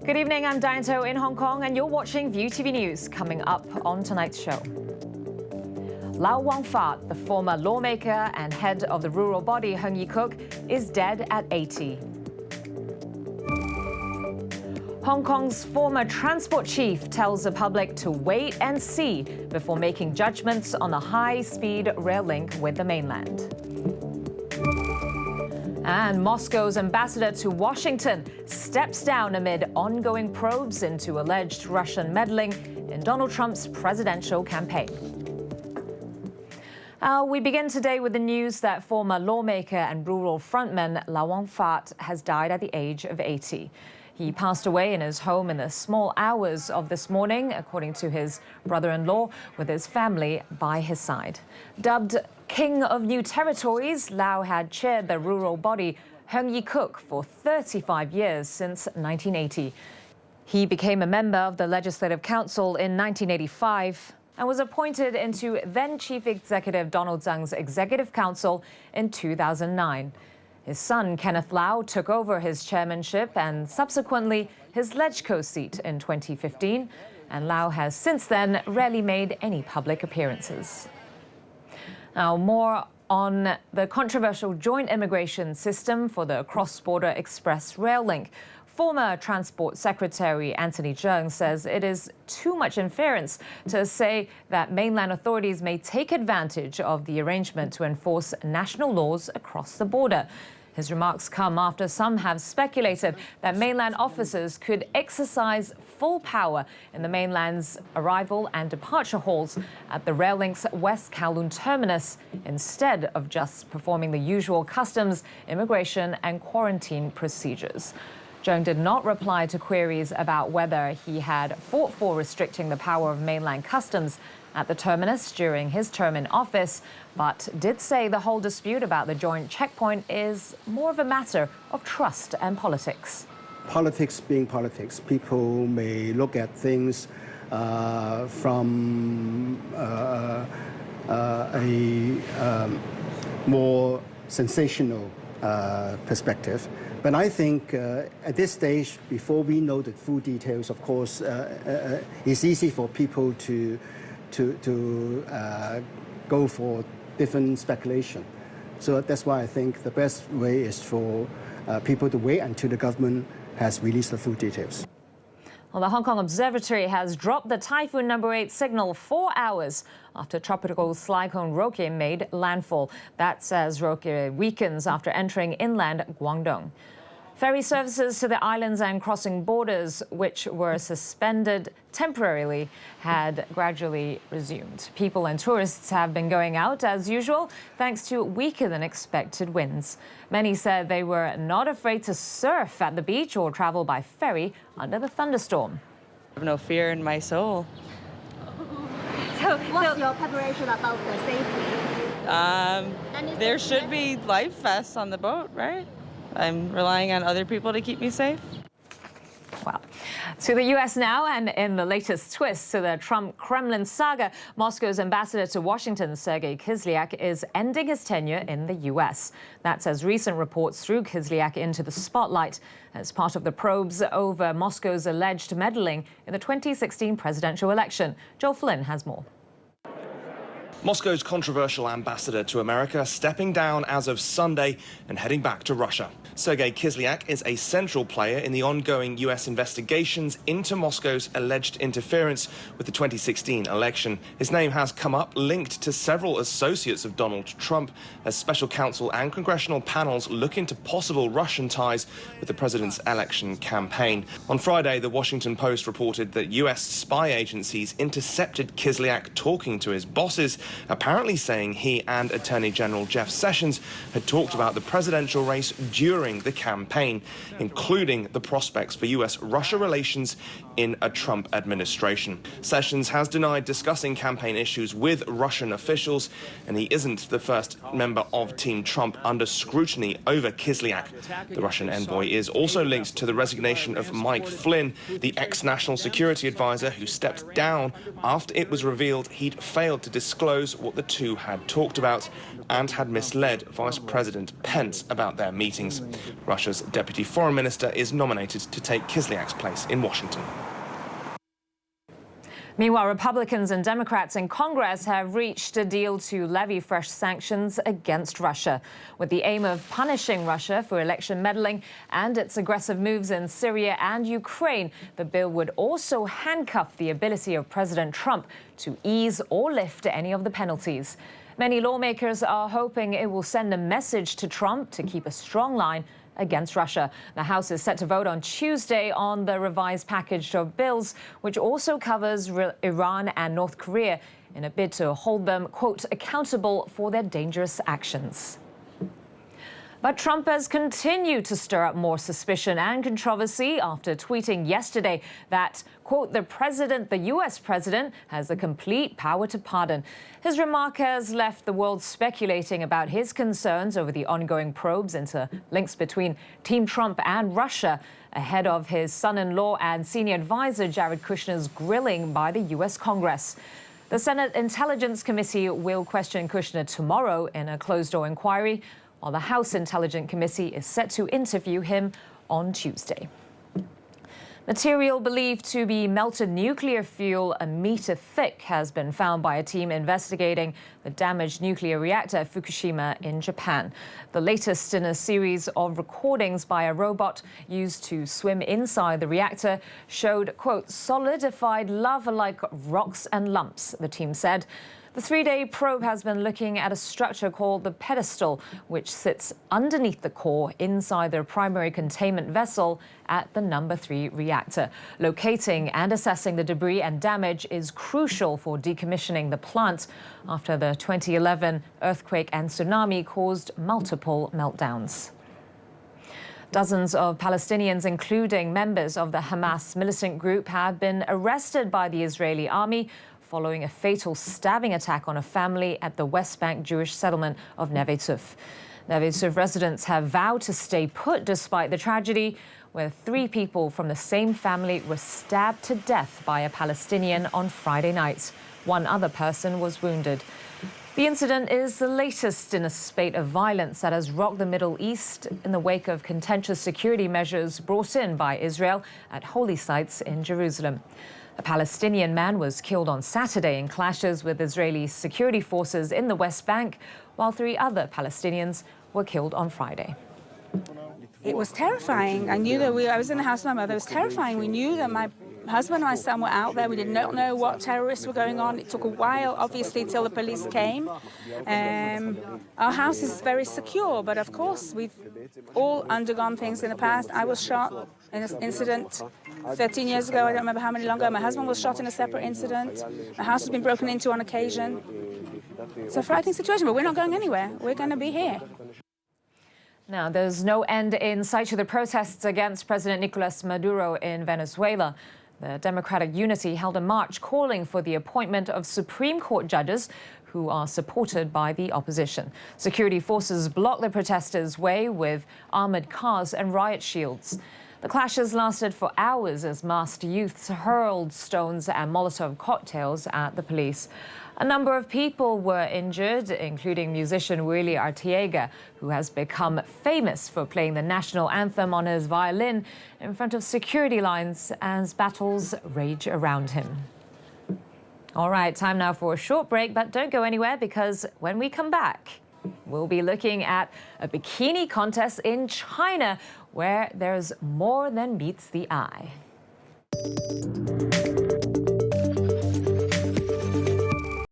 Good evening, I'm Diane in Hong Kong, and you're watching ViuTV News. Coming up on tonight's show. Lau Wang-fat, the former lawmaker and head of the rural body Heung Yee-kuk, is dead at 80. Hong Kong's former transport chief tells the public to wait and see before making judgments on the high-speed rail link with the mainland. And Moscow's ambassador to Washington steps down amid ongoing probes into alleged Russian meddling in Donald Trump's presidential campaign. We begin today with the news that former lawmaker and rural frontman Lau Wang-fat has died at the age of 80. He passed away in his home in the small hours of this morning, according to his brother-in-law, with his family by his side. Dubbed King of New Territories, Lau had chaired the rural body Heung Yee-kuk for 35 years since 1980. He became a member of the Legislative Council in 1985 and was appointed into then-Chief Executive Donald Tsang's Executive Council in 2009. His son, Kenneth Lau, took over his chairmanship and subsequently his LegCo seat in 2015, and Lau has since then rarely made any public appearances. Now, more on the controversial joint immigration system for the cross-border express rail link. Former Transport Secretary Anthony Cheung says it is too much inference to say that mainland authorities may take advantage of the arrangement to enforce national laws across the border. His remarks come after some have speculated that mainland officers could exercise full power in the mainland's arrival and departure halls at the rail link's West Kowloon terminus, instead of just performing the usual customs, immigration and quarantine procedures. Cheung did not reply to queries about whether he had fought for restricting the power of mainland customs at the terminus during his term in office, but did say the whole dispute about the joint checkpoint is more of a matter of trust and politics. Politics being politics, people may look at things from a more sensational perspective. But I think at this stage, before we know the full details, of course, it's easy for people to go for different speculation. So that's why I think the best way is for people to wait until the government has released the full details. Well, the Hong Kong Observatory has dropped the Typhoon number 8 signal 4 hours after tropical cyclone Roque made landfall. That's as Roque weakens after entering inland Guangdong. Ferry services to the islands and crossing borders, which were suspended temporarily, had gradually resumed. People and tourists have been going out as usual, thanks to weaker than expected winds. Many said they were not afraid to surf at the beach or travel by ferry under the thunderstorm. I have no fear in my soul. What's your preparation about the safety? There should be life vests on the boat, right? I'm relying on other people to keep me safe. Well, to the U.S. now, and in the latest twist to the Trump-Kremlin saga, Moscow's ambassador to Washington, Sergei Kislyak, is ending his tenure in the U.S. That's as recent reports threw Kislyak into the spotlight as part of the probes over Moscow's alleged meddling in the 2016 presidential election. Joel Flynn has more. Moscow's controversial ambassador to America stepping down as of Sunday and heading back to Russia. Sergei Kislyak is a central player in the ongoing U.S. investigations into Moscow's alleged interference with the 2016 election. His name has come up linked to several associates of Donald Trump as special counsel and congressional panels look into possible Russian ties with the president's election campaign. On Friday, the Washington Post reported that U.S. spy agencies intercepted Kislyak talking to his bosses apparently saying he and Attorney General Jeff Sessions had talked about the presidential race during the campaign, including the prospects for US-Russia relations in a Trump administration. Sessions has denied discussing campaign issues with Russian officials, and he isn't the first member of Team Trump under scrutiny over Kislyak. The Russian envoy is also linked to the resignation of Mike Flynn, the ex-national security advisor who stepped down after it was revealed he'd failed to disclose what the two had talked about and had misled Vice President Pence about their meetings. Russia's deputy foreign minister is nominated to take Kislyak's place in Washington. Meanwhile, Republicans and Democrats in Congress have reached a deal to levy fresh sanctions against Russia, with the aim of punishing Russia for election meddling and its aggressive moves in Syria and Ukraine. The bill would also handcuff the ability of President Trump to ease or lift any of the penalties. Many lawmakers are hoping it will send a message to Trump to keep a strong line against Russia. The House is set to vote on Tuesday on the revised package of bills, which also covers Iran and North Korea in a bid to hold them, quote, accountable for their dangerous actions. But Trump has continued to stir up more suspicion and controversy after tweeting yesterday that, quote, the U.S. president has the complete power to pardon. His remark has left the world speculating about his concerns over the ongoing probes into links between Team Trump and Russia ahead of his son-in-law and senior advisor Jared Kushner's grilling by the U.S. Congress. The Senate Intelligence Committee will question Kushner tomorrow in a closed-door inquiry, while the House Intelligence Committee is set to interview him on Tuesday. Material believed to be melted nuclear fuel a meter thick has been found by a team investigating the damaged nuclear reactor at Fukushima in Japan. The latest in a series of recordings by a robot used to swim inside the reactor showed, quote, solidified lava-like rocks and lumps, the team said. The three-day probe has been looking at a structure called the pedestal, which sits underneath the core inside the primary containment vessel at the No. 3 reactor. Locating and assessing the debris and damage is crucial for decommissioning the plant after the 2011 earthquake and tsunami caused multiple meltdowns. Dozens of Palestinians, including members of the Hamas militant group, have been arrested by the Israeli army following a fatal stabbing attack on a family at the West Bank Jewish settlement of Neve Tzuf. Neve Tzuf residents have vowed to stay put despite the tragedy, where 3 people from the same family were stabbed to death by a Palestinian on Friday night. 1 other person was wounded. The incident is the latest in a spate of violence that has rocked the Middle East in the wake of contentious security measures brought in by Israel at holy sites in Jerusalem. A Palestinian man was killed on Saturday in clashes with Israeli security forces in the West Bank, while 3 other Palestinians were killed on Friday. It was terrifying. I knew that I was in the house with my mother. It was terrifying. We knew that my husband and my son were out there. We did not know what terrorists were going on. It took a while, obviously, till the police came. Our house is very secure, but of course, we've all undergone things in the past. I was shot in an incident 13 years ago. I don't remember how many longer. My husband was shot in a separate incident. My house has been broken into on occasion. It's a frightening situation, but we're not going anywhere. We're going to be here. Now, there's no end in sight to the protests against President Nicolas Maduro in Venezuela. The Democratic Unity held a march calling for the appointment of Supreme Court judges who are supported by the opposition. Security forces blocked the protesters' way with armored cars and riot shields. The clashes lasted for hours as masked youths hurled stones and Molotov cocktails at the police. A number of people were injured, including musician Willy Arteaga, who has become famous for playing the national anthem on his violin in front of security lines as battles rage around him. All right, time now for a short break, but don't go anywhere because when we come back, we'll be looking at a bikini contest in China where there's more than meets the eye.